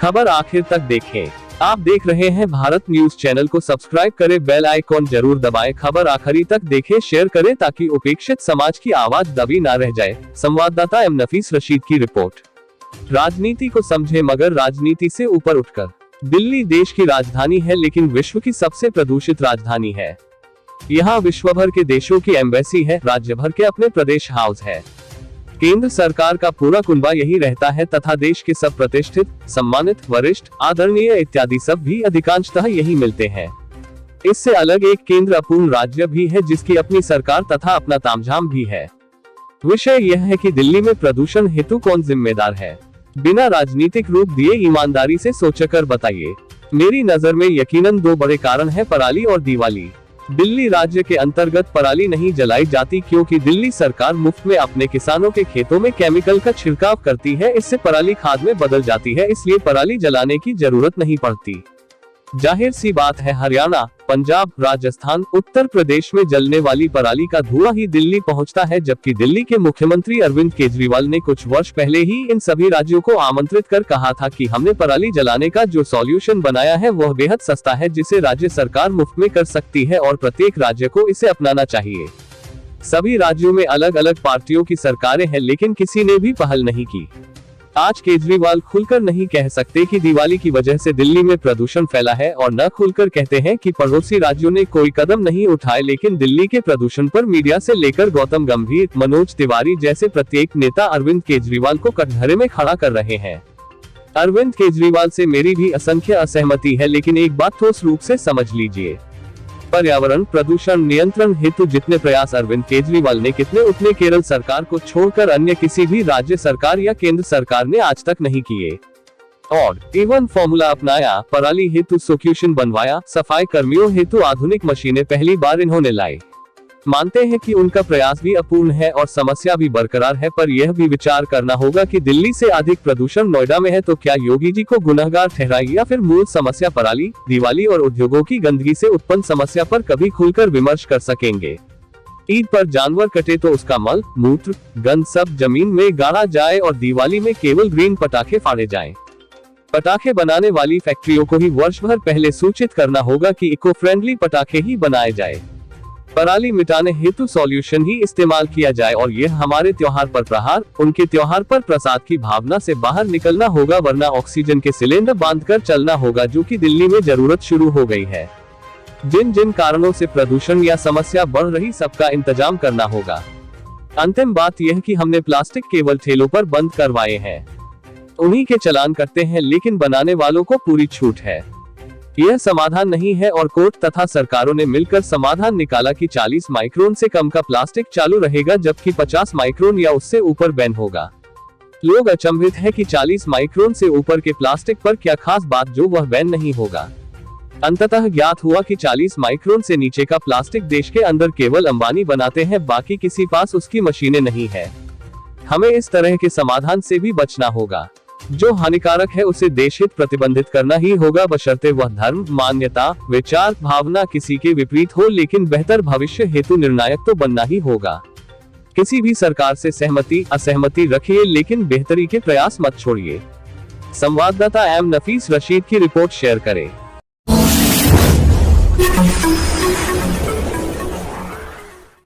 खबर आखिर तक देखें। आप देख रहे हैं भारत न्यूज चैनल को सब्सक्राइब करें, बेल आइकॉन जरूर दबाएं। खबर आखिरी तक देखें, शेयर करें ताकि उपेक्षित समाज की आवाज दबी ना रह जाए। संवाददाता एम नफीस रशीद की रिपोर्ट। राजनीति को समझे मगर राजनीति से ऊपर उठकर। दिल्ली देश की राजधानी है लेकिन विश्व की सबसे प्रदूषित राजधानी है। यहाँ विश्व भर के देशों की एम्बेसी है, राज्य भर के अपने प्रदेश हाउस है। केंद्र सरकार का पूरा कुनबा यही रहता है तथा देश के सब प्रतिष्ठित, सम्मानित, वरिष्ठ, आदरणीय इत्यादि सब भी अधिकांशतः यही मिलते हैं। इससे अलग एक केंद्र अपूर्ण राज्य भी है जिसकी अपनी सरकार तथा अपना तामझाम भी है। विषय यह है कि दिल्ली में प्रदूषण हेतु कौन जिम्मेदार है। बिना राजनीतिक रूप दिए ईमानदारी से सोचकर बताइए। मेरी नजर में यकीनन दो बड़े कारण हैं, पराली और दिवाली। दिल्ली राज्य के अंतर्गत पराली नहीं जलाई जाती क्योंकि दिल्ली सरकार मुफ्त में अपने किसानों के खेतों में केमिकल का छिड़काव करती है। इससे पराली खाद में बदल जाती है, इसलिए पराली जलाने की जरूरत नहीं पड़ती। जाहिर सी बात है, हरियाणा, पंजाब, राजस्थान, उत्तर प्रदेश में जलने वाली पराली का धुआं ही दिल्ली पहुंचता है, जबकि दिल्ली के मुख्यमंत्री अरविंद केजरीवाल ने कुछ वर्ष पहले ही इन सभी राज्यों को आमंत्रित कर कहा था कि हमने पराली जलाने का जो सॉल्यूशन बनाया है वह बेहद सस्ता है, जिसे राज्य सरकार मुफ्त में कर सकती है और प्रत्येक राज्य को इसे अपनाना चाहिए। सभी राज्यों में अलग अलग पार्टियों की सरकारें हैं लेकिन किसी ने भी पहल नहीं की। आज केजरीवाल खुलकर नहीं कह सकते कि दिवाली की वजह से दिल्ली में प्रदूषण फैला है और न खुलकर कहते हैं कि पड़ोसी राज्यों ने कोई कदम नहीं उठाए, लेकिन दिल्ली के प्रदूषण पर मीडिया से लेकर गौतम गंभीर, मनोज तिवारी जैसे प्रत्येक नेता अरविंद केजरीवाल को कटघरे में खड़ा कर रहे हैं। अरविंद केजरीवाल से मेरी भी असंख्य असहमति है, लेकिन एक बात ठोस रूप से समझ लीजिए। पर्यावरण प्रदूषण नियंत्रण हेतु जितने प्रयास अरविंद केजरीवाल ने कितने उतने केरल सरकार को छोड़कर अन्य किसी भी राज्य सरकार या केंद्र सरकार ने आज तक नहीं किए। और इवन फॉर्मूला अपनाया, पराली हेतु सोल्यूशन बनवाया, सफाई कर्मियों हेतु आधुनिक मशीनें पहली बार इन्होंने लाई। मानते हैं कि उनका प्रयास भी अपूर्ण है और समस्या भी बरकरार है, पर यह भी विचार करना होगा कि दिल्ली से अधिक प्रदूषण नोएडा में है, तो क्या योगी जी को गुनहगार ठहराई या फिर मूल समस्या पराली, दिवाली और उद्योगों की गंदगी से उत्पन्न समस्या पर कभी खुलकर विमर्श कर सकेंगे। ईद पर जानवर कटे तो उसका मल, मूत्र, गंद सब जमीन में गाड़ा जाए और दिवाली में केवल ग्रीन पटाखे फाड़े जाएं। पटाखे बनाने वाली फैक्ट्रियों को ही वर्ष भर पहले सूचित करना होगा कि इको फ्रेंडली पटाखे ही बनाए जाए। पराली मिटाने हेतु सॉल्यूशन ही इस्तेमाल किया जाए और यह हमारे त्योहार पर प्रहार, उनके त्योहार पर प्रसाद की भावना से बाहर निकलना होगा, वरना ऑक्सीजन के सिलेंडर बांधकर चलना होगा, जो कि दिल्ली में जरूरत शुरू हो गई है। जिन जिन कारणों से प्रदूषण या समस्या बढ़ रही सबका इंतजाम करना होगा। अंतिम बात यह कि हमने प्लास्टिक केवल ठेलों पर बंद करवाए हैं, उन्हीं के चालान करते हैं, लेकिन बनाने वालों को पूरी छूट है। यह समाधान नहीं है और कोर्ट तथा सरकारों ने मिलकर समाधान निकाला कि 40 माइक्रोन से कम का प्लास्टिक चालू रहेगा, जबकि 50 माइक्रोन या उससे ऊपर बैन होगा। लोग अचंभित है कि 40 माइक्रोन से ऊपर के प्लास्टिक पर क्या खास बात जो वह बैन नहीं होगा। अंततः ज्ञात हुआ कि 40 माइक्रोन से नीचे का प्लास्टिक देश के अंदर केवल अंबानी बनाते हैं, बाकी किसी पास उसकी मशीनें नहीं है। हमें इस तरह के समाधान से भी बचना होगा। जो हानिकारक है उसे देशहित प्रतिबंधित करना ही होगा, बशर्ते वह धर्म, मान्यता, विचार, भावना किसी के विपरीत हो, लेकिन बेहतर भविष्य हेतु निर्णायक तो बनना ही होगा। किसी भी सरकार से सहमति असहमति रखिए, लेकिन बेहतरी के प्रयास मत छोड़िए। संवाददाता एम नफीस रशीद की रिपोर्ट शेयर करें।